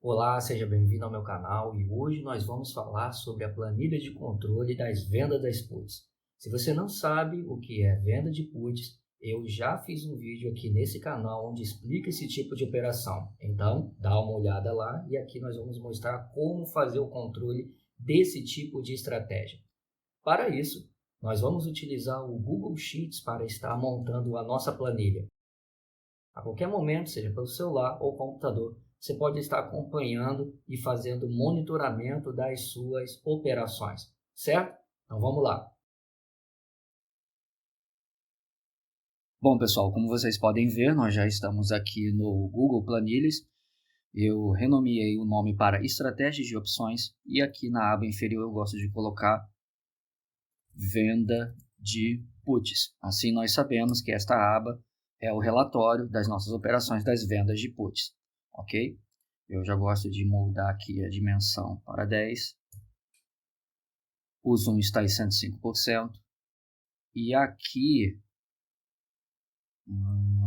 Olá, seja bem-vindo ao meu canal e hoje nós vamos falar sobre a planilha de controle das vendas das puts. Se você não sabe o que é venda de puts, eu já fiz um vídeo aqui nesse canal onde explica esse tipo de operação. Então, dá uma olhada lá e aqui nós vamos mostrar como fazer o controle desse tipo de estratégia. Para isso, nós vamos utilizar o Google Sheets para estar montando a nossa planilha. A qualquer momento, seja pelo celular ou computador, você pode estar acompanhando e fazendo monitoramento das suas operações, certo? Então vamos lá. Bom, pessoal, como vocês podem ver, nós já estamos aqui no Google Planilhas. Eu renomeei o nome para Estratégias de Opções e aqui na aba inferior eu gosto de colocar Venda de Puts. Assim nós sabemos que esta aba é o relatório das nossas operações das vendas de puts, ok? Eu já gosto de mudar aqui a dimensão para 10. O zoom está em 105%. E aqui,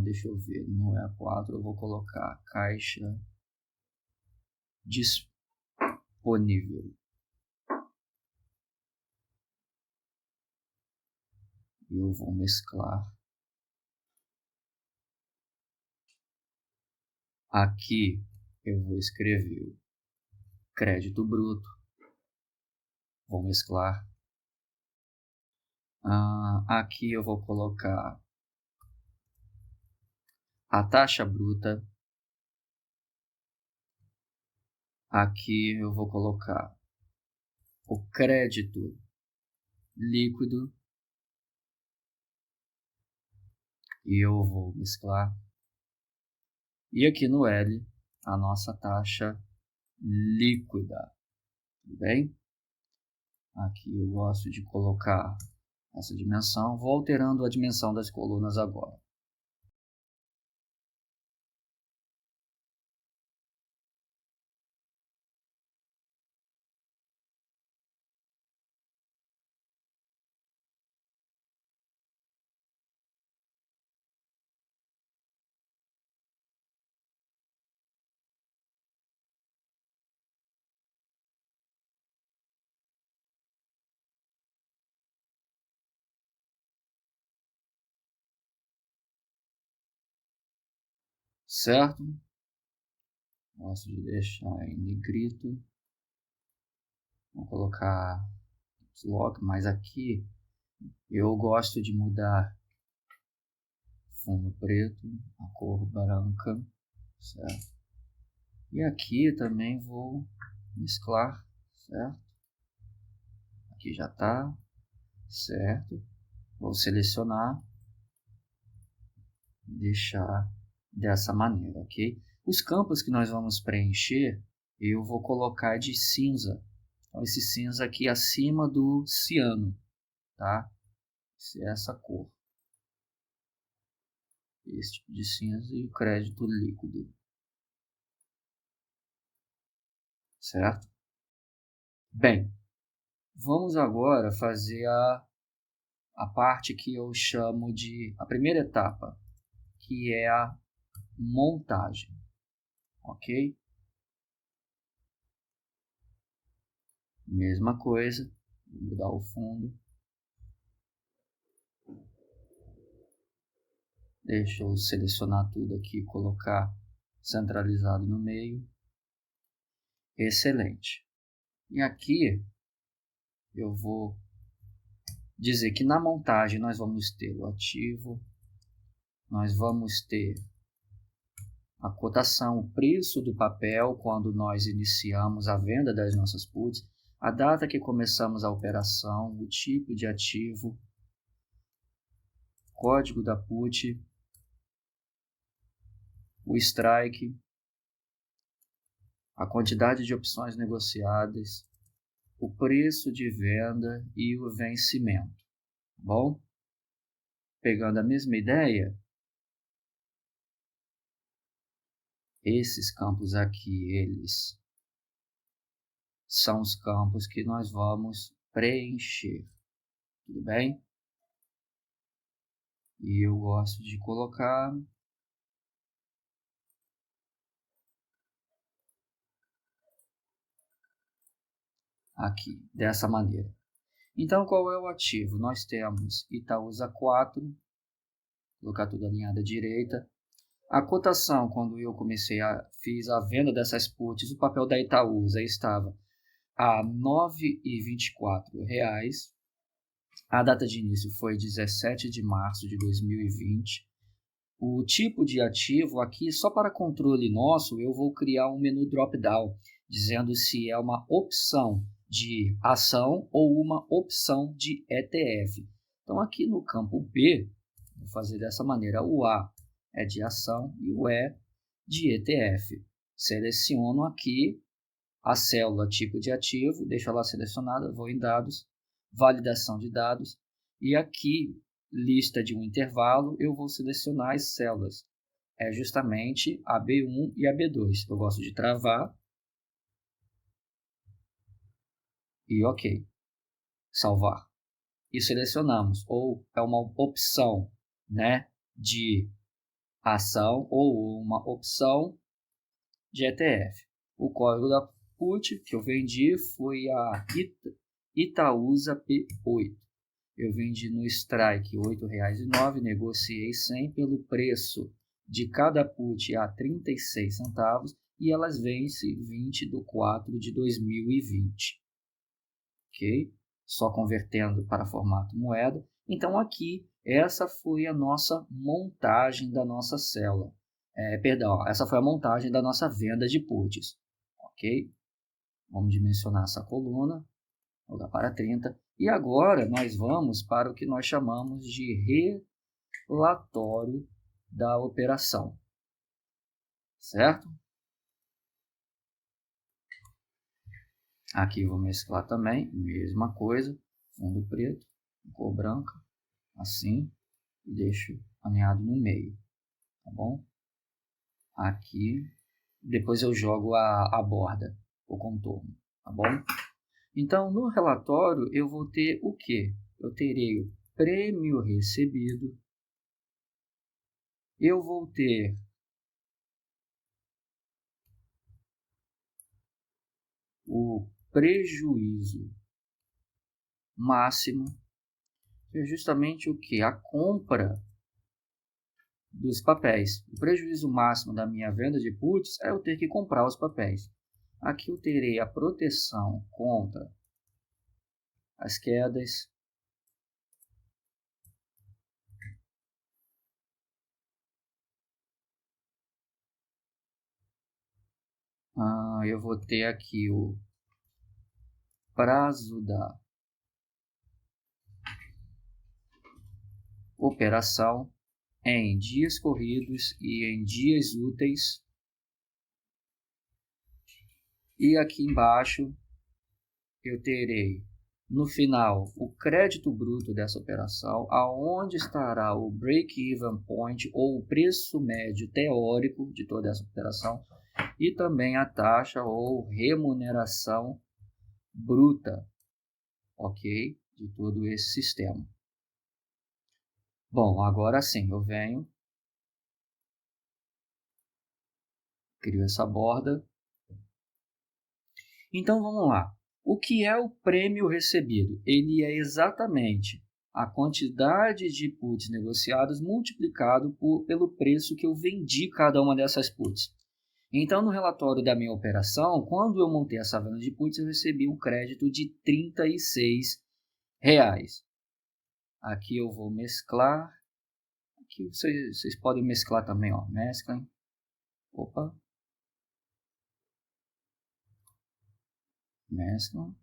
deixa eu ver, no E4 eu vou colocar caixa disponível. Eu vou mesclar. Aqui eu vou escrever crédito bruto. Vou mesclar. Aqui eu vou colocar a taxa bruta. Aqui eu vou colocar o crédito líquido. E eu vou mesclar. E aqui no L, a nossa taxa líquida. Tudo bem? Aqui eu gosto de colocar essa dimensão. Vou alterando a dimensão das colunas agora. Certo? Gosto de deixar em negrito. Vou colocar lock, mas aqui eu gosto de mudar fundo preto, a cor branca, certo? E aqui também vou mesclar, certo? Aqui já está, certo? Vou selecionar e deixar dessa maneira, ok? Os campos que nós vamos preencher, eu vou colocar de cinza. Então, esse cinza aqui acima do ciano, tá? Essa cor. Esse tipo de cinza e o crédito líquido. Certo? Bem, vamos agora fazer a parte que eu chamo de a primeira etapa, que é a montagem, ok? Mesma coisa, vou mudar o fundo. Deixa eu selecionar tudo aqui e colocar centralizado no meio. Excelente. E aqui eu vou dizer que na montagem nós vamos ter o ativo, nós vamos ter a cotação, o preço do papel quando nós iniciamos a venda das nossas puts, a data que começamos a operação, o tipo de ativo, código da put, o strike, a quantidade de opções negociadas, o preço de venda e o vencimento. Tá bom? Pegando a mesma ideia, esses campos aqui, eles são os campos que nós vamos preencher. Tudo bem? E eu gosto de colocar aqui, dessa maneira. Então, qual é o ativo? Nós temos Itaúsa 4, vou colocar tudo alinhado à direita. A cotação, quando eu fiz a venda dessas puts, o papel da Itaúsa estava a R$ 9,24. A data de início foi 17 de março de 2020. O tipo de ativo aqui, só para controle nosso, eu vou criar um menu drop-down, dizendo se é uma opção de ação ou uma opção de ETF. Então, aqui no campo B, vou fazer dessa maneira. O A é de ação e o E de ETF. Seleciono aqui a célula tipo de ativo, deixo ela selecionada, vou em dados, validação de dados, e aqui, lista de um intervalo, eu vou selecionar as células. É justamente a B1 e a B2. Eu gosto de travar. E OK. Salvar. E selecionamos. Ou é uma opção, né, de ação ou uma opção de ETF. O código da put que eu vendi foi a Itaúsa P8. Eu vendi no strike R$ 8,09, negociei 100 pelo preço de cada put a 36 centavos e elas vencem 20/4/2020. Ok? Só convertendo para formato moeda. Então aqui, essa foi a nossa montagem da nossa célula. Essa foi a montagem da nossa venda de puts. Ok? Vamos dimensionar essa coluna. Vou dar para 30. E agora nós vamos para o que nós chamamos de relatório da operação. Certo? Aqui vou mesclar também, mesma coisa, fundo preto, cor branca, assim, e deixo alinhado no meio, tá bom? Aqui, depois eu jogo a borda, o contorno, tá bom? Então, no relatório, eu vou ter o quê? Eu terei o prêmio recebido, eu vou ter o prejuízo máximo, que é justamente o que? A compra dos papéis. O prejuízo máximo da minha venda de puts é eu ter que comprar os papéis. Aqui eu terei a proteção contra as quedas. Eu vou ter aqui o prazo da operação em dias corridos e em dias úteis. E aqui embaixo eu terei no final o crédito bruto dessa operação, aonde estará o break-even point ou o preço médio teórico de toda essa operação e também a taxa ou remuneração bruta, ok? De todo esse sistema. Bom, agora sim, eu venho, crio essa borda. Então, vamos lá. O que é o prêmio recebido? Ele é exatamente a quantidade de puts negociados multiplicado pelo preço que eu vendi cada uma dessas puts. Então, no relatório da minha operação, quando eu montei essa venda de puts, eu recebi um crédito de R$ 36. Aqui eu vou mesclar. Aqui vocês podem mesclar também, ó. Mesclem. Opa. Mesclam.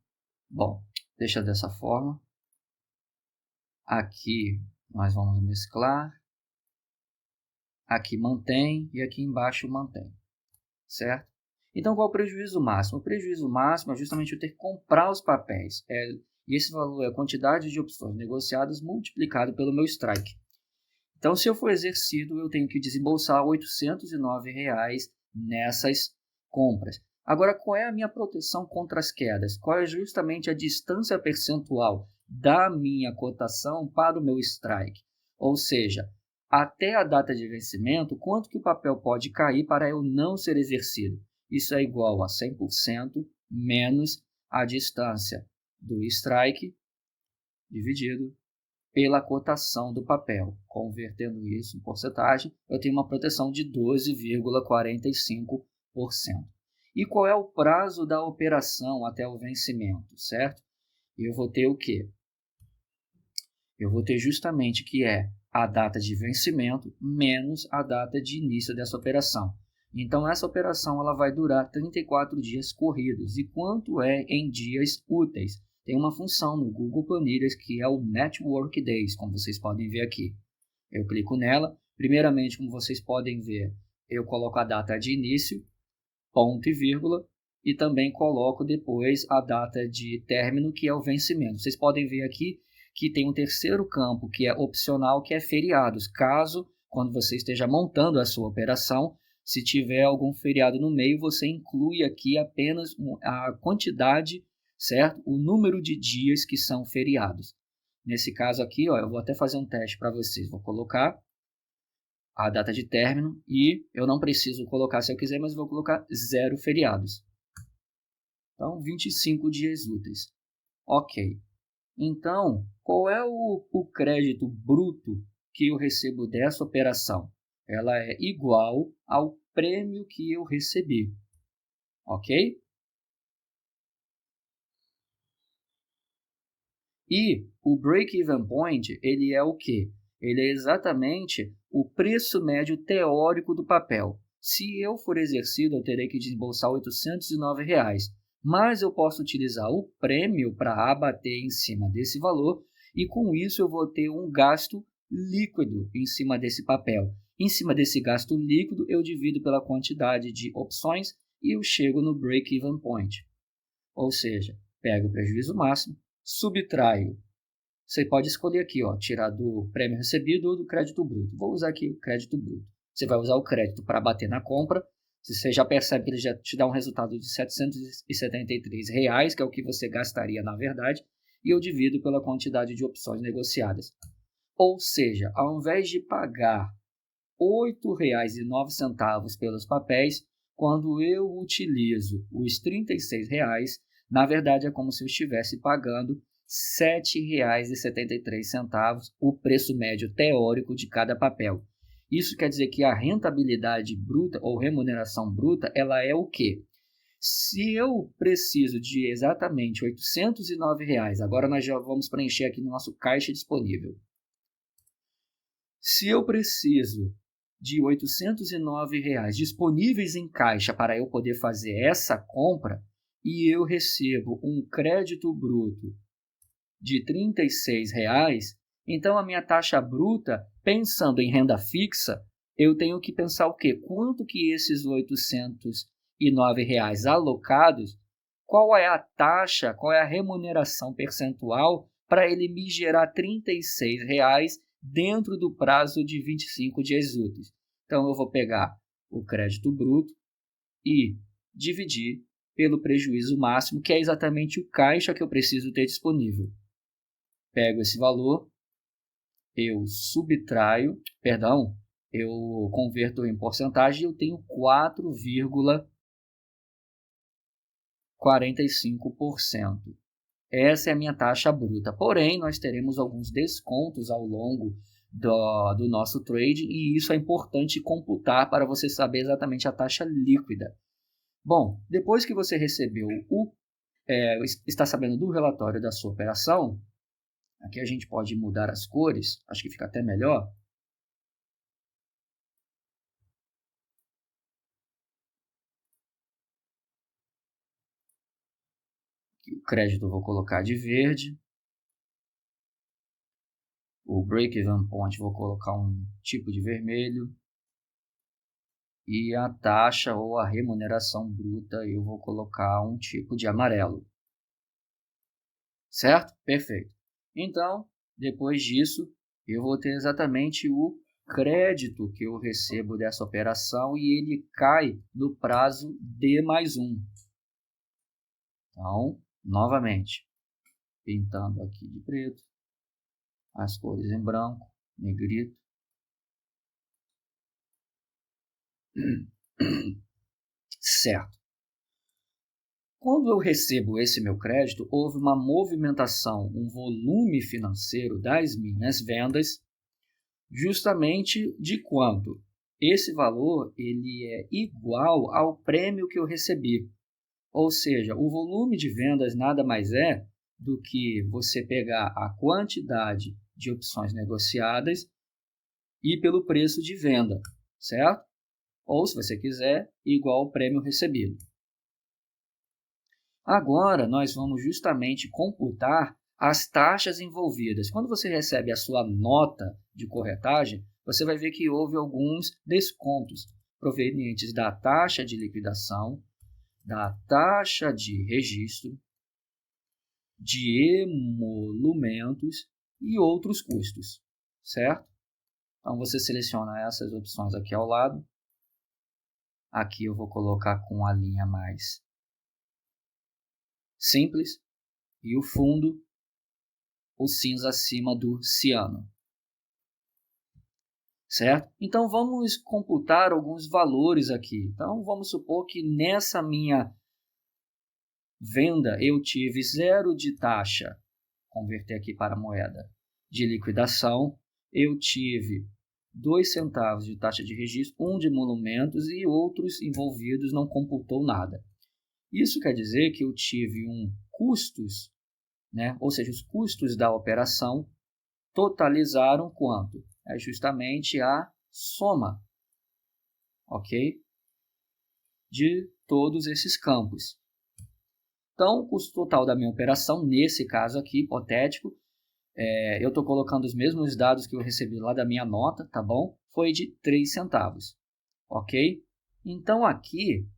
Bom, deixa dessa forma. Aqui nós vamos mesclar. Aqui mantém e aqui embaixo mantém. Certo? Então, qual é o prejuízo máximo? O prejuízo máximo é justamente eu ter que comprar os papéis. E esse valor é a quantidade de opções negociadas multiplicado pelo meu strike. Então, se eu for exercido, eu tenho que desembolsar R$ 809 nessas compras. Agora, qual é a minha proteção contra as quedas? Qual é justamente a distância percentual da minha cotação para o meu strike? Ou seja, até a data de vencimento, quanto que o papel pode cair para eu não ser exercido? Isso é igual a 100% menos a distância do strike dividido pela cotação do papel. Convertendo isso em porcentagem, eu tenho uma proteção de 12,45%. E qual é o prazo da operação até o vencimento, certo? Eu vou ter o quê? Eu vou ter justamente que é a data de vencimento menos a data de início dessa operação. Então, essa operação ela vai durar 34 dias corridos. E quanto é em dias úteis? Tem uma função no Google Planilhas que é o Network Days, como vocês podem ver aqui. Eu clico nela. Primeiramente, como vocês podem ver, eu coloco a data de início, ponto e vírgula, e também coloco depois a data de término, que é o vencimento. Vocês podem ver aqui que tem um terceiro campo, que é opcional, que é feriados. Caso, quando você esteja montando a sua operação, se tiver algum feriado no meio, você inclui aqui apenas a quantidade, certo? O número de dias que são feriados. Nesse caso aqui, ó, eu vou até fazer um teste para vocês. Vou colocar a data de término e eu não preciso colocar se eu quiser, mas vou colocar 0 feriados. Então, 25 dias úteis. Ok. Então, qual é o crédito bruto que eu recebo dessa operação? Ela é igual ao prêmio que eu recebi. Ok? E o break-even point, ele é o quê? Ele é exatamente o preço médio teórico do papel. Se eu for exercido, eu terei que desembolsar R$ 809, mas eu posso utilizar o prêmio para abater em cima desse valor e com isso eu vou ter um gasto líquido em cima desse papel. Em cima desse gasto líquido, eu divido pela quantidade de opções e eu chego no break-even point. Ou seja, pego o prejuízo máximo, subtraio. Você pode escolher aqui, ó, tirar do prêmio recebido ou do crédito bruto. Vou usar aqui o crédito bruto. Você vai usar o crédito para bater na compra. Você já percebe que ele já te dá um resultado de R$ 773, que é o que você gastaria na verdade, e eu divido pela quantidade de opções negociadas. Ou seja, ao invés de pagar R$ 8,09 pelos papéis, quando eu utilizo os R$ 36, na verdade é como se eu estivesse pagando R$ 7,73, o preço médio teórico de cada papel. Isso quer dizer que a rentabilidade bruta ou remuneração bruta, ela é o quê? Se eu preciso de exatamente R$ 809, agora nós já vamos preencher aqui no nosso caixa disponível. Se eu preciso de R$ 809 disponíveis em caixa para eu poder fazer essa compra e eu recebo um crédito bruto de R$ 36, então a minha taxa bruta, pensando em renda fixa, eu tenho que pensar o quê? Quanto que esses R$ 809 alocados, qual é a taxa, qual é a remuneração percentual para ele me gerar R$ 36 dentro do prazo de 25 dias úteis. Então, eu vou pegar o crédito bruto e dividir pelo prejuízo máximo, que é exatamente o caixa que eu preciso ter disponível. Pego esse valor, eu converto em porcentagem e eu tenho 4,45%. Essa é a minha taxa bruta. Porém, nós teremos alguns descontos ao longo do nosso trading e isso é importante computar para você saber exatamente a taxa líquida. Bom, depois que você recebeu está sabendo do relatório da sua operação, aqui a gente pode mudar as cores, acho que fica até melhor. Aqui, o crédito eu vou colocar de verde. O break-even point vou colocar um tipo de vermelho. E a taxa ou a remuneração bruta eu vou colocar um tipo de amarelo. Certo? Perfeito. Então, depois disso, eu vou ter exatamente o crédito que eu recebo dessa operação e ele cai no prazo D+1. Então, novamente, pintando aqui de preto, as cores em branco, negrito. Certo. Quando eu recebo esse meu crédito, houve uma movimentação, um volume financeiro das minhas vendas, justamente de quanto? Esse valor ele é igual ao prêmio que eu recebi. Ou seja, o volume de vendas nada mais é do que você pegar a quantidade de opções negociadas e pelo preço de venda, certo? Ou, se você quiser, igual ao prêmio recebido. Agora, nós vamos justamente computar as taxas envolvidas. Quando você recebe a sua nota de corretagem, você vai ver que houve alguns descontos provenientes da taxa de liquidação, da taxa de registro, de emolumentos e outros custos, certo? Então, você seleciona essas opções aqui ao lado. Aqui eu vou colocar com a linha mais simples e o fundo, o cinza acima do ciano, certo? Então, vamos computar alguns valores aqui. Então, vamos supor que nessa minha venda eu tive 0 de taxa, converter aqui para moeda, de liquidação, eu tive 2 centavos de taxa de registro, 1 de emolumentos e outros envolvidos não computou nada. Isso quer dizer que eu tive custos, né? Ou seja, os custos da operação totalizaram quanto? É justamente a soma, ok? De todos esses campos. Então, o custo total da minha operação, nesse caso aqui, hipotético, eu estou colocando os mesmos dados que eu recebi lá da minha nota, tá bom? Foi de 3 centavos, ok? Então, aqui,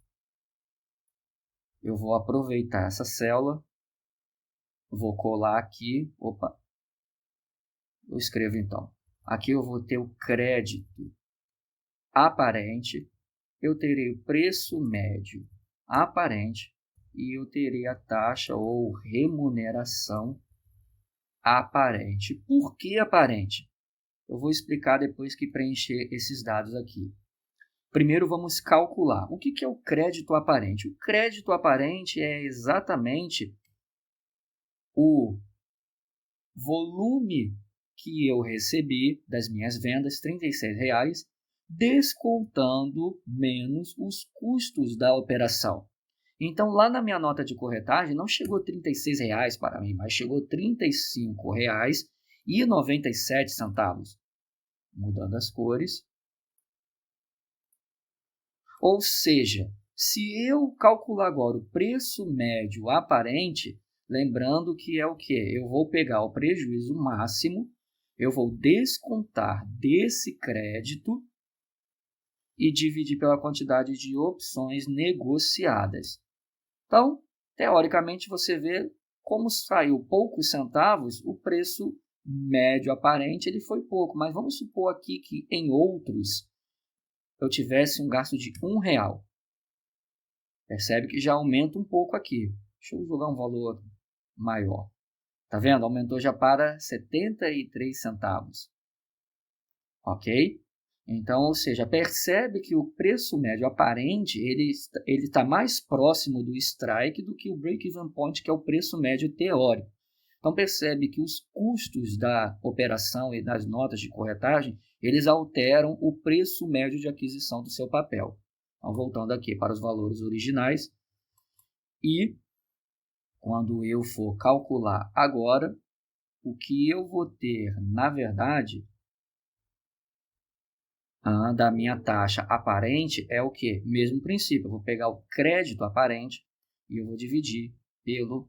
eu vou aproveitar essa célula, vou colar aqui, opa, eu escrevo então. Aqui eu vou ter o crédito aparente, eu terei o preço médio aparente e eu terei a taxa ou remuneração aparente. Por que aparente? Eu vou explicar depois que preencher esses dados aqui. Primeiro vamos calcular. O que é o crédito aparente? O crédito aparente é exatamente o volume que eu recebi das minhas vendas, R$ 36,00, descontando menos os custos da operação. Então, lá na minha nota de corretagem, não chegou R$ 36,00 para mim, mas chegou R$ 35,97. Mudando as cores. Ou seja, se eu calcular agora o preço médio aparente, lembrando que é o quê? Eu vou pegar o prejuízo máximo, eu vou descontar desse crédito e dividir pela quantidade de opções negociadas. Então, teoricamente, você vê como saiu poucos centavos, o preço médio aparente ele foi pouco. Mas vamos supor aqui que em outros eu tivesse um gasto de R$1. Percebe que já aumenta um pouco aqui. Deixa eu jogar um valor maior. Tá vendo? Aumentou já para 73 centavos. Ok? Então, ou seja, percebe que o preço médio aparente ele está mais próximo do strike do que o break-even point, que é o preço médio teórico. Então, percebe que os custos da operação e das notas de corretagem, eles alteram o preço médio de aquisição do seu papel. Então, voltando aqui para os valores originais. E, quando eu for calcular agora, o que eu vou ter, na verdade, da minha taxa aparente é o quê? Mesmo princípio, eu vou pegar o crédito aparente e eu vou dividir pelo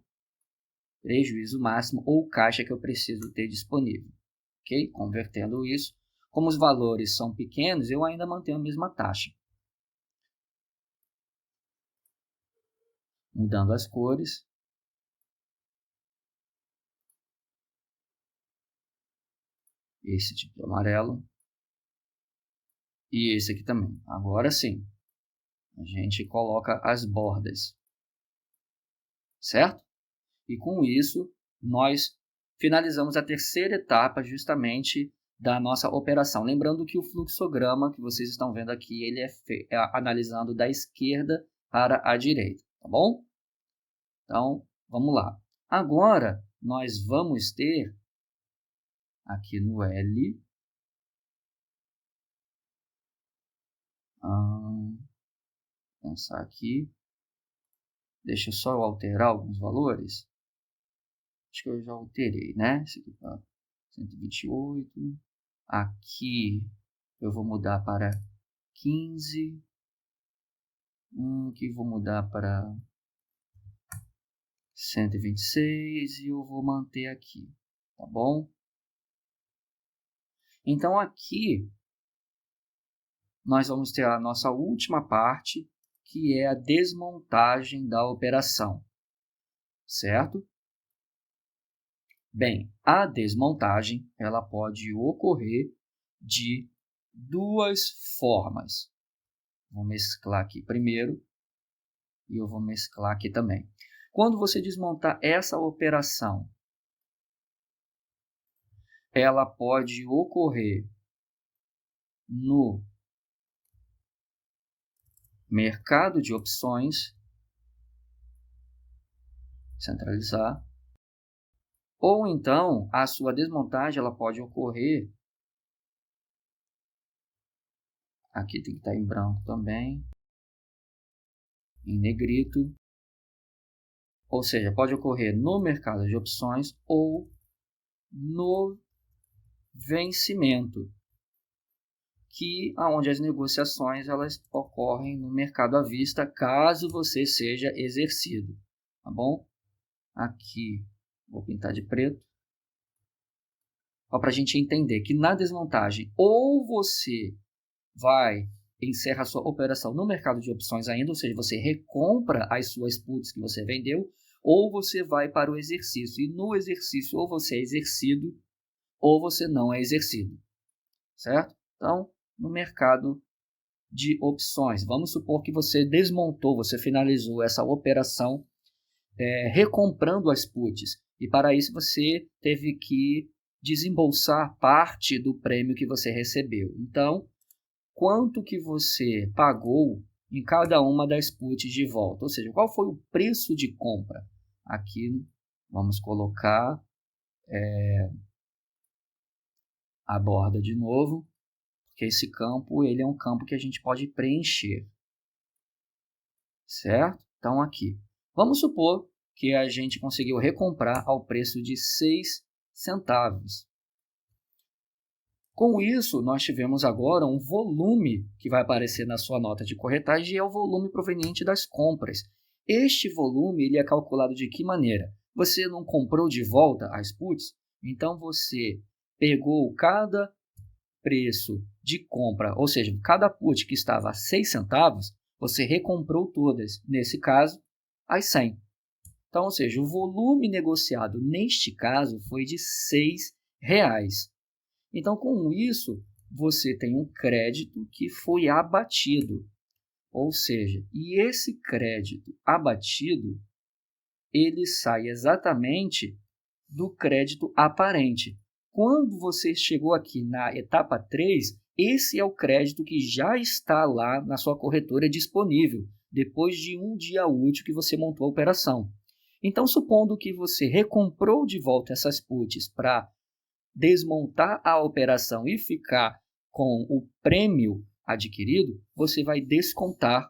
prejuízo máximo ou caixa que eu preciso ter disponível. Ok? Convertendo isso, como os valores são pequenos, eu ainda mantenho a mesma taxa. Mudando as cores. Esse tipo de amarelo. E esse aqui também. Agora sim, a gente coloca as bordas, certo? E com isso, nós finalizamos a terceira etapa justamente da nossa operação. Lembrando que o fluxograma que vocês estão vendo aqui, ele é analisando da esquerda para a direita, tá bom? Então, vamos lá. Agora, nós vamos ter aqui no L, pensar aqui, deixa eu só alterar alguns valores. Acho que eu já alterei, né? Esse aqui para 128. Aqui eu vou mudar para 15. Aqui vou mudar para 126 e eu vou manter aqui, tá bom? Então aqui nós vamos ter a nossa última parte, que é a desmontagem da operação, certo? Bem, a desmontagem ela pode ocorrer de duas formas. Vou mesclar aqui primeiro e eu vou mesclar aqui também. Quando você desmontar essa operação, ela pode ocorrer no mercado de opções, centralizar, ou então a sua desmontagem ela pode ocorrer, aqui tem que estar em branco também, em negrito, ou seja, pode ocorrer no mercado de opções ou no vencimento, que aonde as negociações elas ocorrem no mercado à vista, caso você seja exercido, tá bom? Aqui vou pintar de preto, para a gente entender que na desmontagem ou você encerra a sua operação no mercado de opções ainda, ou seja, você recompra as suas puts que você vendeu, ou você vai para o exercício, e no exercício ou você é exercido ou você não é exercido, certo? Então, no mercado de opções, vamos supor que você desmontou, você finalizou essa operação recomprando as puts, e para isso você teve que desembolsar parte do prêmio que você recebeu. Então, quanto que você pagou em cada uma das puts de volta? Ou seja, qual foi o preço de compra? Aqui vamos colocar a borda de novo, porque esse campo ele é um campo que a gente pode preencher, certo? Então aqui, vamos supor que a gente conseguiu recomprar ao preço de 6 centavos. Com isso, nós tivemos agora um volume que vai aparecer na sua nota de corretagem e é o volume proveniente das compras. Este volume ele é calculado de que maneira? Você não comprou de volta as puts? Então você pegou cada preço de compra, ou seja, cada put que estava a 6 centavos, você recomprou todas, nesse caso, as 100. Então, ou seja, o volume negociado neste caso foi de R$ 6. Então, com isso, você tem um crédito que foi abatido. Ou seja, e esse crédito abatido, ele sai exatamente do crédito aparente. Quando você chegou aqui na etapa 3, esse é o crédito que já está lá na sua corretora disponível, depois de um dia útil que você montou a operação. Então, supondo que você recomprou de volta essas puts para desmontar a operação e ficar com o prêmio adquirido, você vai descontar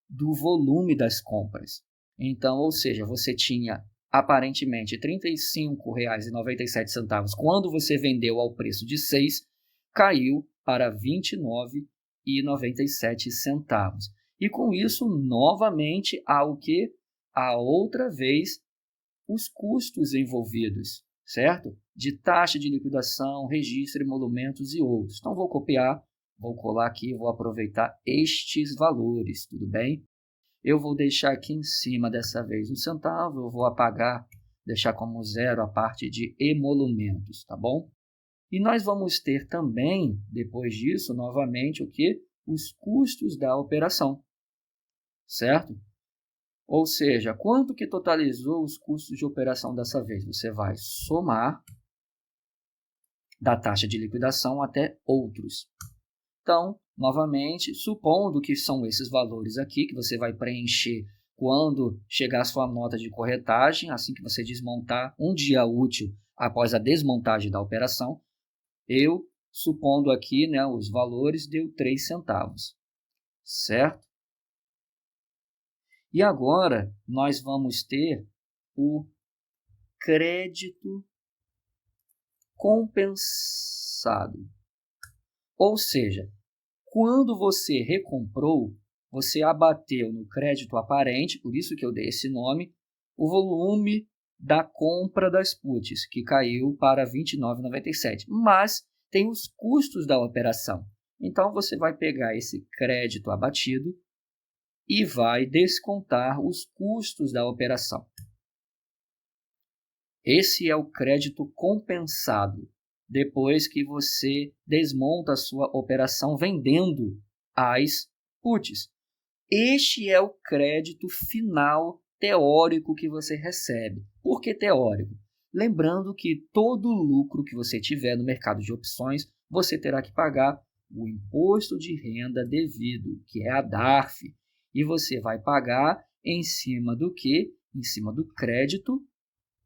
do volume das compras. Então, ou seja, você tinha aparentemente R$ 35,97 quando você vendeu ao preço de 6, caiu para R$ 29,97. E com isso, novamente, há o que? A outra vez, os custos envolvidos, certo? De taxa de liquidação, registro, emolumentos e outros. Então, vou copiar, vou colar aqui, vou aproveitar estes valores, tudo bem? Eu vou deixar aqui em cima, dessa vez, 1 centavo, eu vou apagar, deixar como zero a parte de emolumentos, tá bom? E nós vamos ter também, depois disso, novamente, o que? Os custos da operação, certo? Ou seja, quanto que totalizou os custos de operação dessa vez? Você vai somar da taxa de liquidação até outros. Então, novamente, supondo que são esses valores aqui, que você vai preencher quando chegar a sua nota de corretagem, assim que você desmontar, um dia útil após a desmontagem da operação, eu, supondo aqui, né, os valores, deu 3 centavos, certo? E agora nós vamos ter o crédito compensado. Ou seja, quando você recomprou, você abateu no crédito aparente, por isso que eu dei esse nome, o volume da compra das puts, que caiu para R$ 29,97. Mas tem os custos da operação. Então, você vai pegar esse crédito abatido e vai descontar os custos da operação. Esse é o crédito compensado, depois que você desmonta a sua operação vendendo as puts. Este é o crédito final teórico que você recebe. Por que teórico? Lembrando que todo lucro que você tiver no mercado de opções, você terá que pagar o imposto de renda devido, que é a DARF. E você vai pagar em cima do quê? Em cima do crédito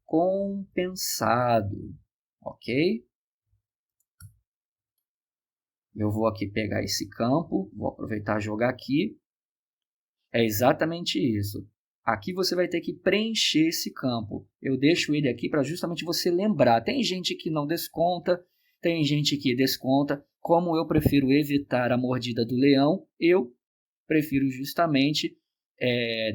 compensado, ok? Eu vou aqui pegar esse campo, vou aproveitar e jogar aqui. É exatamente isso. Aqui você vai ter que preencher esse campo. Eu deixo ele aqui para justamente você lembrar. Tem gente que não desconta, tem gente que desconta. Como eu prefiro evitar a mordida do leão, eu prefiro justamente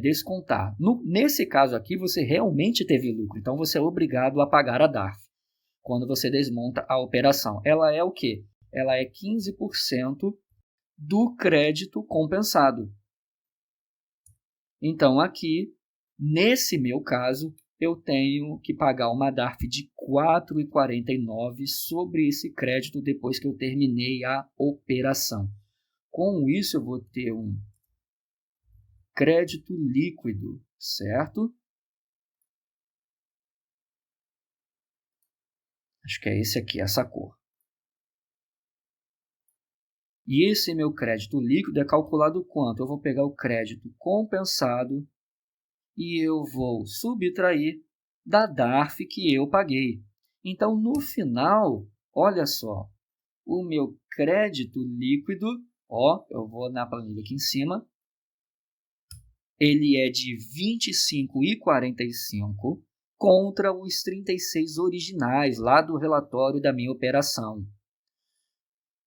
descontar. Nesse caso aqui, você realmente teve lucro. Então, você é obrigado a pagar a DARF quando você desmonta a operação. Ela é o quê? Ela é 15% do crédito compensado. Então, aqui, nesse meu caso, eu tenho que pagar uma DARF de R$ 4,49 sobre esse crédito depois que eu terminei a operação. Com isso, eu vou ter um crédito líquido, certo? Acho que é esse aqui, essa cor. E esse meu crédito líquido é calculado quanto? Eu vou pegar o crédito compensado e eu vou subtrair da DARF que eu paguei. Então, no final, olha só, o meu crédito líquido, eu vou na planilha aqui em cima, ele é de R$ 25,45 contra os 36 originais lá do relatório da minha operação.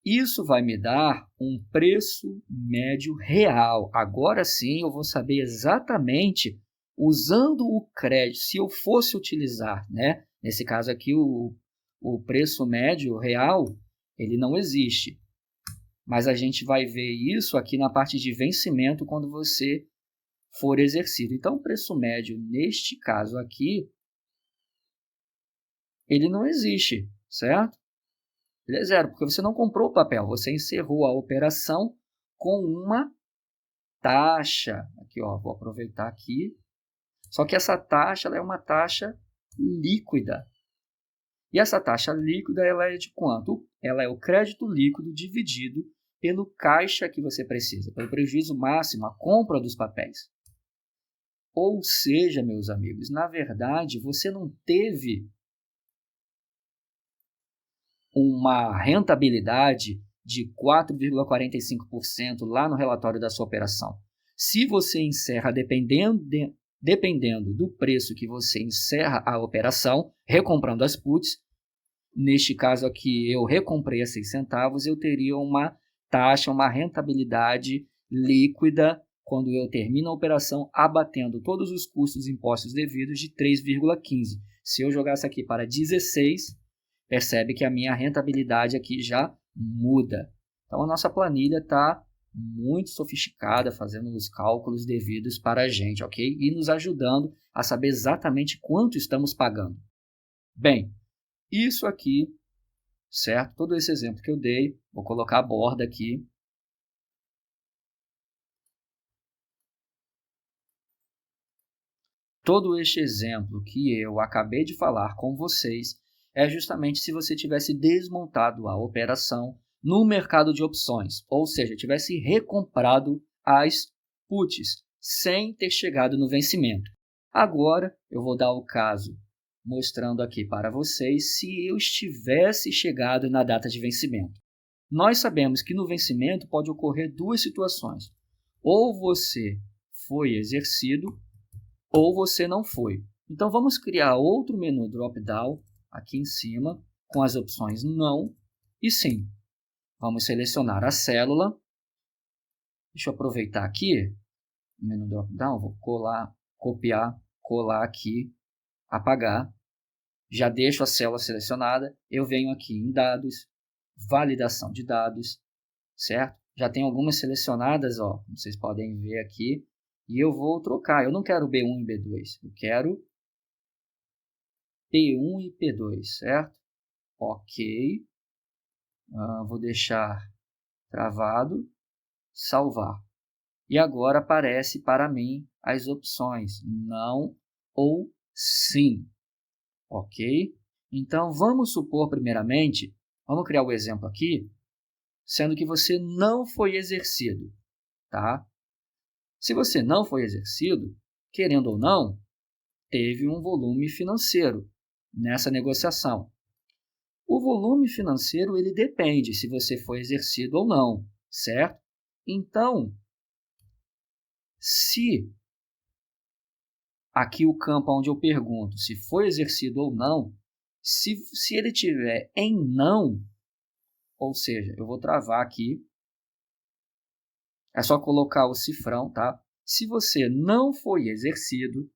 Isso vai me dar um preço médio real. Agora sim eu vou saber exatamente, usando o crédito, se eu fosse utilizar, né? Nesse caso aqui, o preço médio real, ele não existe. Mas a gente vai ver isso aqui na parte de vencimento quando você for exercido. Então, o preço médio, neste caso aqui, ele não existe, certo? Ele é zero, porque você não comprou o papel, você encerrou a operação com uma taxa. Aqui, vou aproveitar aqui. Só que essa taxa ela é uma taxa líquida. E essa taxa líquida ela é de quanto? Ela é o crédito líquido dividido pelo caixa que você precisa, pelo prejuízo máximo, a compra dos papéis. Ou seja, meus amigos, na verdade, você não teve uma rentabilidade de 4,45% lá no relatório da sua operação. Se você encerra dependendo do preço que você encerra a operação, recomprando as puts, neste caso aqui eu recomprei a 6 centavos, eu teria uma taxa, uma rentabilidade líquida quando eu termino a operação abatendo todos os custos e impostos devidos de 3,15. Se eu jogasse aqui para 16, percebe que a minha rentabilidade aqui já muda. Então, a nossa planilha está muito sofisticada, fazendo os cálculos devidos para a gente, ok? E nos ajudando a saber exatamente quanto estamos pagando. Bem, isso aqui, certo? Todo esse exemplo que eu dei, vou colocar a borda aqui. Todo este exemplo que eu acabei de falar com vocês é justamente se você tivesse desmontado a operação no mercado de opções, ou seja, tivesse recomprado as puts. sem ter chegado no vencimento. Agora, eu vou dar o caso mostrando aqui para vocês se eu estivesse chegado na data de vencimento. Nós sabemos que no vencimento pode ocorrer duas situações. Ou você foi exercido, ou você não foi. Então, vamos criar outro menu drop-down aqui em cima, com as opções não e sim. Vamos selecionar a célula. Deixa eu aproveitar aqui o menu drop-down, vou copiar, colar aqui, apagar. Já deixo a célula selecionada, eu venho aqui em dados, validação de dados, certo? Já tem algumas selecionadas, ó, como vocês podem ver aqui, e eu vou trocar. Eu não quero B1 e B2, eu quero P1 e P2, certo? Ok. Vou deixar travado, salvar. E agora aparece para mim as opções não ou sim. Ok? Então, vamos supor primeiramente, vamos criar o exemplo aqui, sendo que você não foi exercido. Tá? Se você não foi exercido, querendo ou não, teve um volume financeiro nessa negociação. O volume financeiro ele depende se você foi exercido ou não, certo? Então, se aqui o campo onde eu pergunto se foi exercido ou não, se ele tiver em não, ou seja, eu vou travar aqui, é só colocar o cifrão, tá? Se você não foi exercido,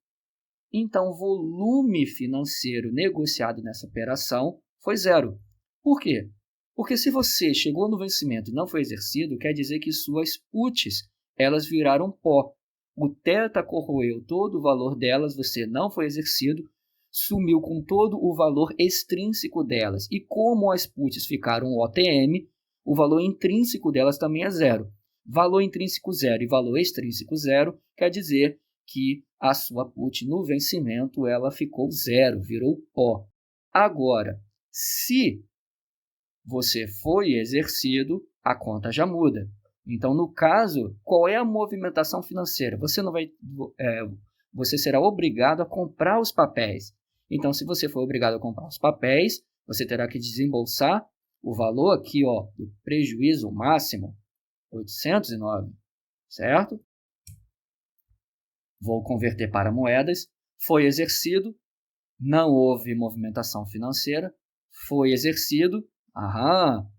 então o volume financeiro negociado nessa operação foi zero. Por quê? Porque se você chegou no vencimento e não foi exercido, quer dizer que suas puts elas viraram pó. O teta corroeu todo o valor delas, você não foi exercido, sumiu com todo o valor extrínseco delas. E como as puts ficaram OTM, o valor intrínseco delas também é zero. Valor intrínseco zero e valor extrínseco zero quer dizer que a sua put no vencimento ela ficou zero, virou pó. Agora, se você foi exercido, a conta já muda. Então, no caso, qual é a movimentação financeira? Você será obrigado a comprar os papéis. Então, se você for obrigado a comprar os papéis, você terá que desembolsar o valor aqui, ó, do prejuízo máximo, 809, certo? Vou converter para moedas. Foi exercido, não houve movimentação financeira. Foi exercido,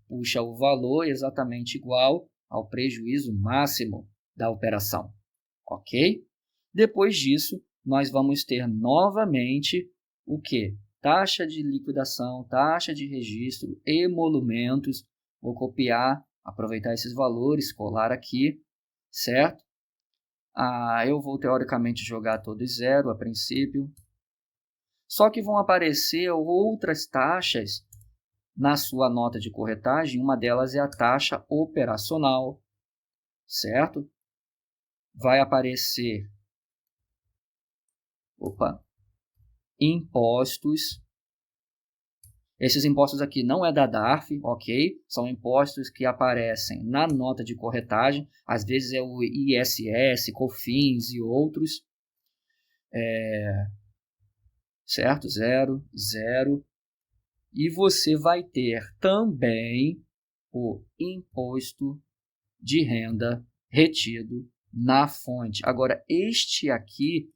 puxa o valor exatamente igual ao prejuízo máximo da operação. Ok? Depois disso, nós vamos ter novamente o quê? Taxa de liquidação, taxa de registro, emolumentos. Vou copiar, aproveitar esses valores, colar aqui, certo? Eu vou teoricamente jogar todos zero a princípio. Só que vão aparecer outras taxas na sua nota de corretagem. Uma delas é a taxa operacional, certo? Vai aparecer impostos. Esses impostos aqui não é da DARF, ok? São impostos que aparecem na nota de corretagem. Às vezes é o ISS, COFINS e outros. Certo? Zero, zero. E você vai ter também o imposto de renda retido na fonte. Agora, este aqui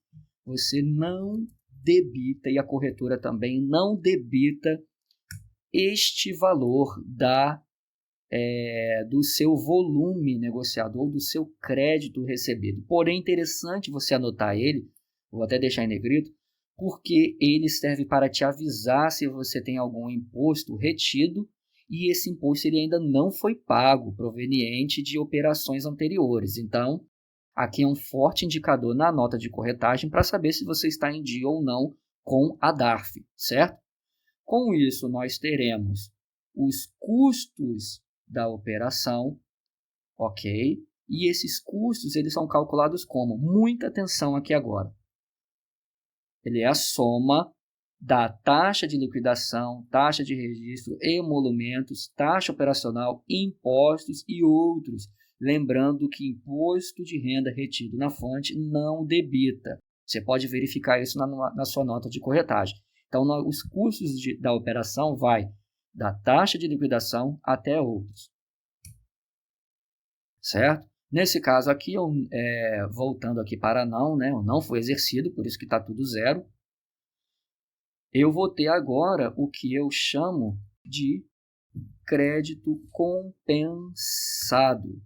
você não debita e a corretora também não debita este valor do seu volume negociado ou do seu crédito recebido. Porém, é interessante você anotar ele, vou até deixar em negrito, porque ele serve para te avisar se você tem algum imposto retido e esse imposto ele ainda não foi pago, proveniente de operações anteriores. Então, aqui é um forte indicador na nota de corretagem para saber se você está em dia ou não com a DARF, certo? Com isso, nós teremos os custos da operação, ok? E esses custos eles são calculados como? Muita atenção aqui agora. Ele é a soma da taxa de liquidação, taxa de registro, emolumentos, taxa operacional, impostos e outros. Lembrando que imposto de renda retido na fonte não debita. Você pode verificar isso na sua nota de corretagem. Então, os custos da operação vai da taxa de liquidação até outros. Certo? Nesse caso aqui, voltando aqui para não, né? Não foi exercido, por isso que está tudo zero. Eu vou ter agora o que eu chamo de crédito compensado.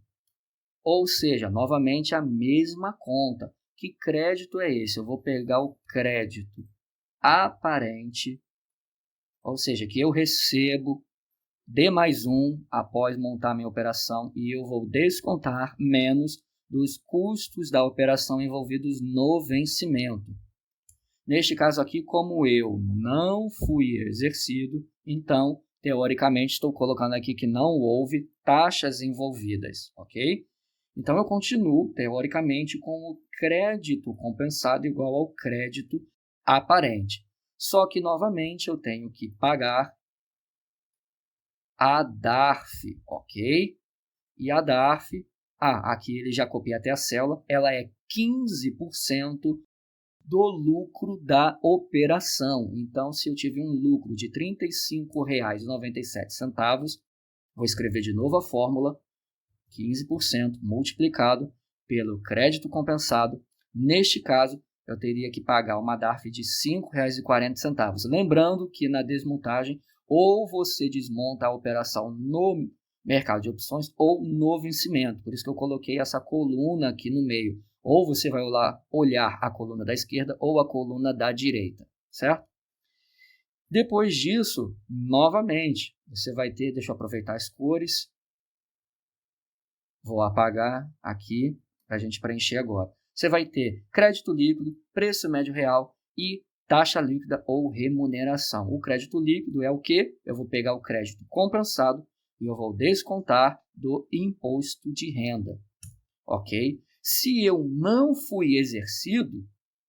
Ou seja, novamente a mesma conta. Que crédito é esse? Eu vou pegar o crédito aparente, ou seja, que eu recebo D+1 após montar minha operação e eu vou descontar menos dos custos da operação envolvidos no vencimento. Neste caso aqui, como eu não fui exercido, então, teoricamente, estou colocando aqui que não houve taxas envolvidas, ok? Então, eu continuo, teoricamente, com o crédito compensado igual ao crédito aparente. Só que, novamente, eu tenho que pagar a DARF, ok? E a DARF, aqui ele já copia até a célula, ela é 15% do lucro da operação. Então, se eu tive um lucro de R$ 35,97, vou escrever de novo a fórmula, 15% multiplicado pelo crédito compensado. Neste caso, eu teria que pagar uma DARF de R$ 5,40. Lembrando que na desmontagem, ou você desmonta a operação no mercado de opções ou no vencimento. Por isso que eu coloquei essa coluna aqui no meio. Ou você vai olhar a coluna da esquerda ou a coluna da direita, certo? Depois disso, novamente, você vai ter, deixa eu aproveitar as cores. Vou apagar aqui para a gente preencher agora. Você vai ter crédito líquido, preço médio real e taxa líquida ou remuneração. O crédito líquido é o quê? Eu vou pegar o crédito compensado e eu vou descontar do imposto de renda. Ok? Se eu não fui exercido,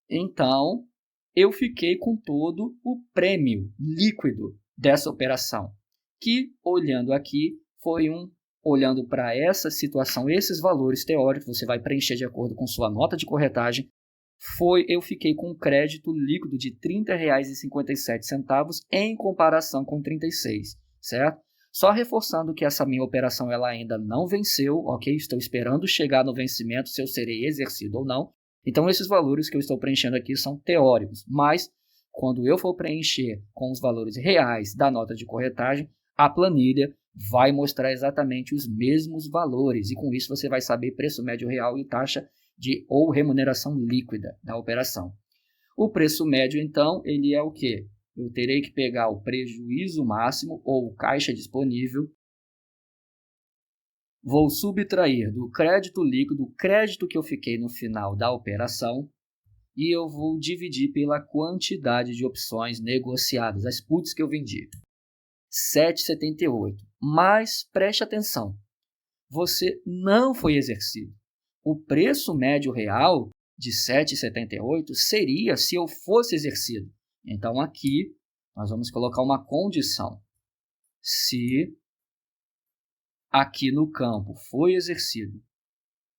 então eu fiquei com todo o prêmio líquido dessa operação, que, olhando aqui, olhando para essa situação, esses valores teóricos, você vai preencher de acordo com sua nota de corretagem, eu fiquei com um crédito líquido de R$ 30,57 em comparação com 36, certo? Só reforçando que essa minha operação ela ainda não venceu, ok? Estou esperando chegar no vencimento, se eu serei exercido ou não. Então, esses valores que eu estou preenchendo aqui são teóricos, mas quando eu for preencher com os valores reais da nota de corretagem, a planilha vai mostrar exatamente os mesmos valores e com isso você vai saber preço médio real e taxa ou remuneração líquida da operação. O preço médio, então, ele é o quê? Eu terei que pegar o prejuízo máximo ou caixa disponível, vou subtrair do crédito líquido o crédito que eu fiquei no final da operação e eu vou dividir pela quantidade de opções negociadas, as puts que eu vendi. 7,78. Mas preste atenção, você não foi exercido. O preço médio real de 7,78 seria se eu fosse exercido. Então, aqui, nós vamos colocar uma condição. Se aqui no campo foi exercido,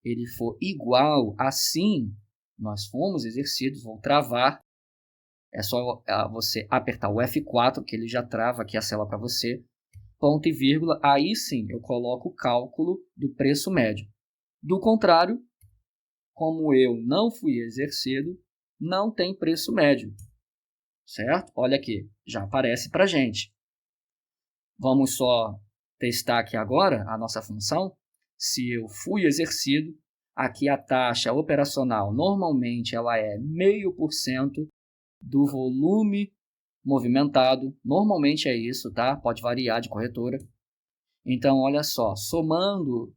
ele for igual assim, nós fomos exercidos, vou travar. É só você apertar o F4, que ele já trava aqui a célula para você. Ponto e vírgula, aí sim eu coloco o cálculo do preço médio. Do contrário, como eu não fui exercido, não tem preço médio. Certo? Olha aqui, já aparece para a gente. Vamos só testar aqui agora a nossa função. Se eu fui exercido, aqui a taxa operacional normalmente ela é 0,5% do volume movimentado. Normalmente é isso, tá? Pode variar de corretora. Então, olha só, somando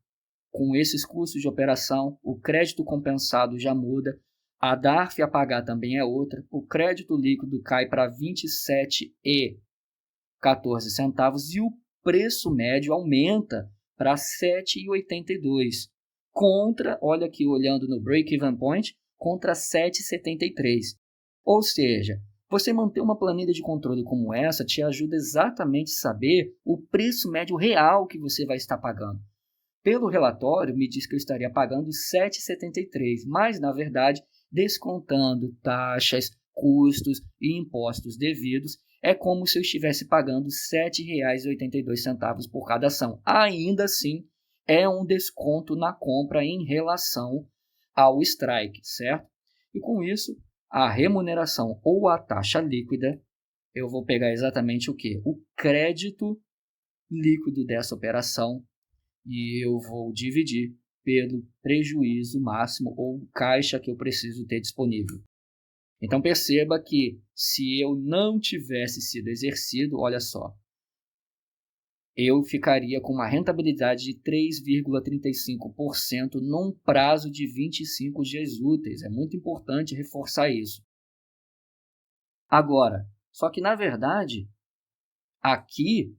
com esses custos de operação, o crédito compensado já muda. A DARF a pagar também é outra. O crédito líquido cai para 27,14 e o preço médio aumenta para 7,82. Contra, olha aqui olhando no break-even point, contra 7,73. Ou seja, você manter uma planilha de controle como essa te ajuda exatamente a saber o preço médio real que você vai estar pagando. Pelo relatório, me diz que eu estaria pagando R$ 7,73, mas, na verdade, descontando taxas, custos e impostos devidos, é como se eu estivesse pagando R$ 7,82 por cada ação. Ainda assim, é um desconto na compra em relação ao strike, certo? E com isso, a remuneração ou a taxa líquida, eu vou pegar exatamente o quê? O crédito líquido dessa operação e eu vou dividir pelo prejuízo máximo ou caixa que eu preciso ter disponível. Então perceba que se eu não tivesse sido exercido, olha só, eu ficaria com uma rentabilidade de 3,35% num prazo de 25 dias úteis. É muito importante reforçar isso. Agora, só que na verdade, aqui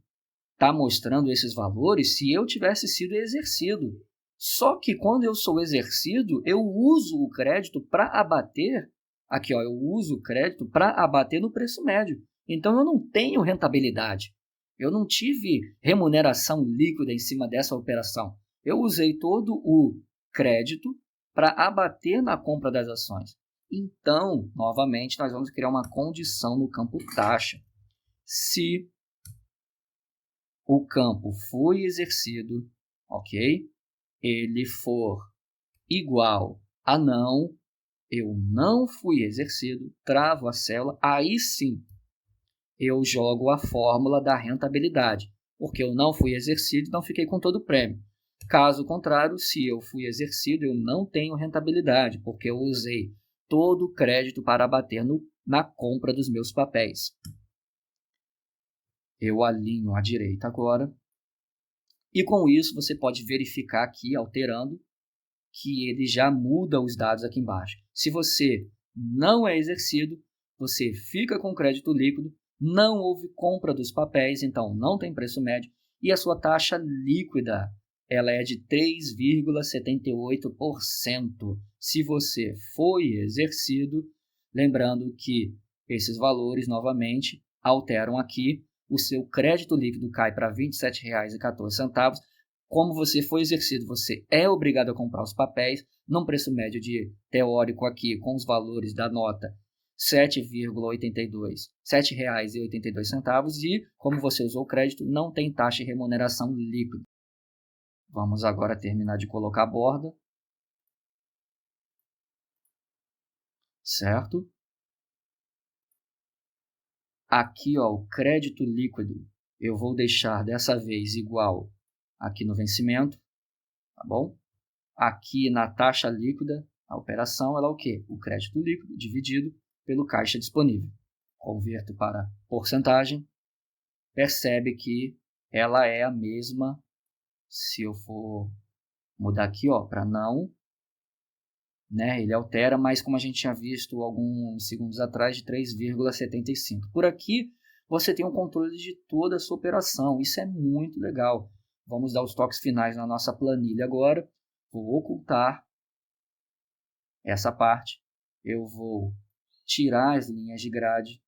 está mostrando esses valores se eu tivesse sido exercido. Só que quando eu sou exercido, eu uso o crédito para abater, aqui ó, eu uso o crédito para abater no preço médio. Então eu não tenho rentabilidade. Eu não tive remuneração líquida em cima dessa operação. Eu usei todo o crédito para abater na compra das ações. Então, novamente, nós vamos criar uma condição no campo taxa. Se o campo foi exercido, ok? Ele for igual a não, eu não fui exercido, travo a célula, aí sim eu jogo a fórmula da rentabilidade, porque eu não fui exercido, então fiquei com todo o prêmio. Caso contrário, se eu fui exercido, eu não tenho rentabilidade, porque eu usei todo o crédito para abater na compra dos meus papéis. Eu alinho à direita agora. E com isso você pode verificar aqui, alterando, que ele já muda os dados aqui embaixo. Se você não é exercido, você fica com crédito líquido, não houve compra dos papéis, então não tem preço médio, e a sua taxa líquida ela é de 3,78%. Se você foi exercido, lembrando que esses valores, novamente, alteram aqui, o seu crédito líquido cai para R$ 27,14. Como você foi exercido, você é obrigado a comprar os papéis num preço médio de teórico aqui, com os valores da nota R$ 7,82 e, como você usou o crédito, não tem taxa de remuneração líquida. Vamos agora terminar de colocar a borda. Certo? Aqui, ó, o crédito líquido, eu vou deixar dessa vez igual aqui no vencimento, tá bom? Aqui na taxa líquida, a operação ela é o quê? O crédito líquido dividido pelo caixa disponível. Converto para porcentagem, percebe que ela é a mesma, se eu for mudar aqui para não, né, ele altera, mas como a gente tinha visto alguns segundos atrás, de 3,75. Por aqui, você tem um controle de toda a sua operação. Isso é muito legal. Vamos dar os toques finais na nossa planilha agora. Vou ocultar essa parte. Eu vou tirar as linhas de grade.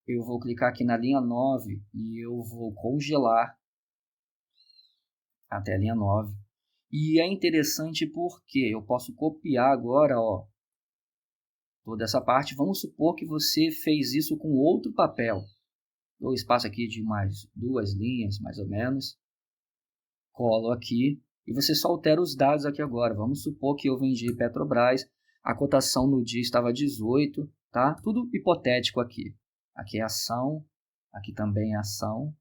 Eu vou clicar aqui na linha 9 e eu vou congelar até a linha 9. E é interessante porque eu posso copiar agora, ó, toda essa parte. Vamos supor que você fez isso com outro papel. Dou espaço aqui de mais 2 linhas, mais ou menos. Colo aqui e você só altera os dados aqui agora. Vamos supor que eu vendi Petrobras, a cotação no dia estava 18, tá? Tudo hipotético aqui. Aqui é ação, aqui também é ação,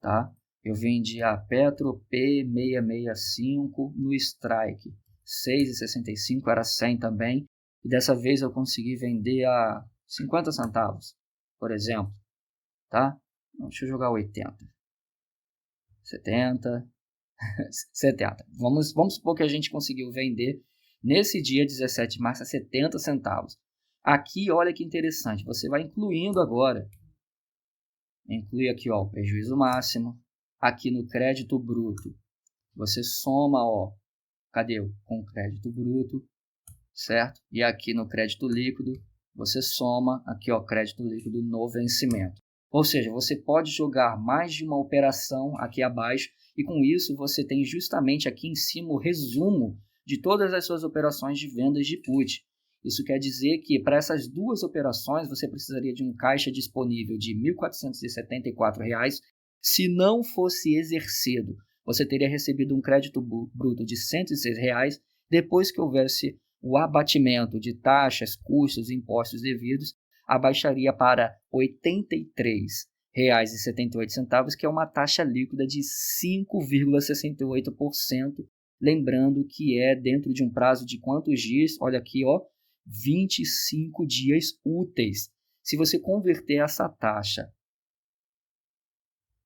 tá? Eu vendi a Petro P665 no strike, 6,65, era 100 também. E dessa vez eu consegui vender a 50 centavos, por exemplo. Tá? Deixa eu jogar 80. 70. 70. Vamos supor que a gente conseguiu vender nesse dia 17 de março a 70 centavos. Aqui, olha que interessante. Você vai incluindo agora. Inclui aqui ó, o prejuízo máximo. Aqui no crédito bruto, você soma, ó, cadê? Com o crédito bruto, certo? E aqui no crédito líquido, você soma aqui, ó, crédito líquido no vencimento. Ou seja, você pode jogar mais de uma operação aqui abaixo E com isso você tem justamente aqui em cima o resumo de todas as suas operações de vendas de put. Isso quer dizer que para essas duas operações você precisaria de um caixa disponível de R$ 1.474. Se não fosse exercido, você teria recebido um crédito bruto de R$ 106. Depois que houvesse o abatimento de taxas, custos e impostos devidos, abaixaria para R$ 83,78, que é uma taxa líquida de 5,68%. Lembrando que é dentro de um prazo de quantos dias? Olha aqui, 25 dias úteis. Se você converter essa taxa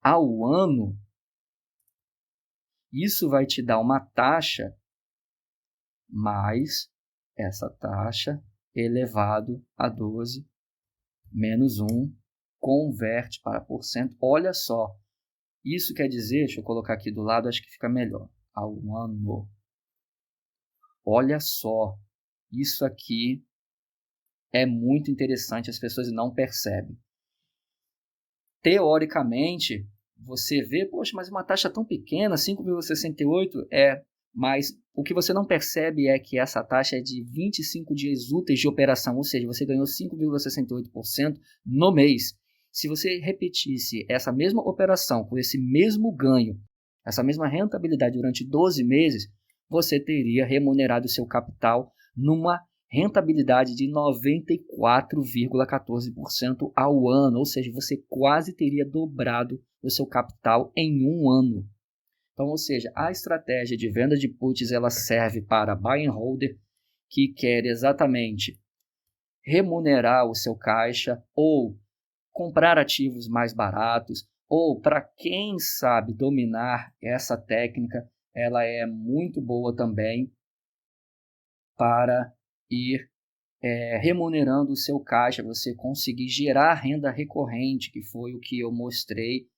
ao ano, isso vai te dar uma taxa mais essa taxa elevado a 12 menos 1, converte para porcento. Olha só, isso quer dizer, deixa eu colocar aqui do lado, acho que fica melhor, ao ano. Olha só, isso aqui é muito interessante, as pessoas não percebem. Teoricamente, você vê, poxa, mas uma taxa tão pequena, 5,68, mas o que você não percebe é que essa taxa é de 25 dias úteis de operação, ou seja, você ganhou 5,68% no mês. Se você repetisse essa mesma operação com esse mesmo ganho, essa mesma rentabilidade durante 12 meses, você teria remunerado o seu capital numa rentabilidade de 94,14% ao ano, ou seja, você quase teria dobrado o seu capital em um ano. Então, ou seja, a estratégia de venda de puts ela serve para buy and holder que quer exatamente remunerar o seu caixa ou comprar ativos mais baratos, ou para quem sabe dominar essa técnica, ela é muito boa também para ir remunerando o seu caixa, você conseguir gerar renda recorrente, que foi o que eu mostrei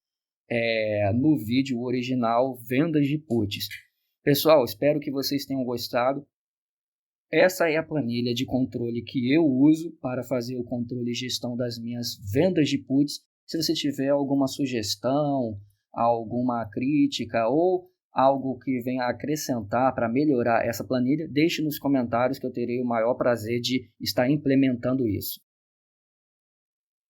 no vídeo original Vendas de Puts. Pessoal, espero que vocês tenham gostado. Essa é a planilha de controle que eu uso para fazer o controle e gestão das minhas vendas de puts. Se você tiver alguma sugestão, alguma crítica ou algo que venha acrescentar para melhorar essa planilha, deixe nos comentários que eu terei o maior prazer de estar implementando isso.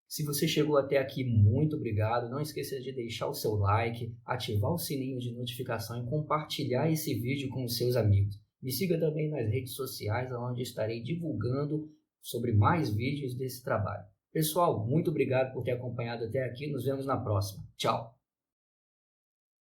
Se você chegou até aqui, muito obrigado. Não esqueça de deixar o seu like, ativar o sininho de notificação e compartilhar esse vídeo com os seus amigos. Me siga também nas redes sociais, onde estarei divulgando sobre mais vídeos desse trabalho. Pessoal, muito obrigado por ter acompanhado até aqui. Nos vemos na próxima. Tchau!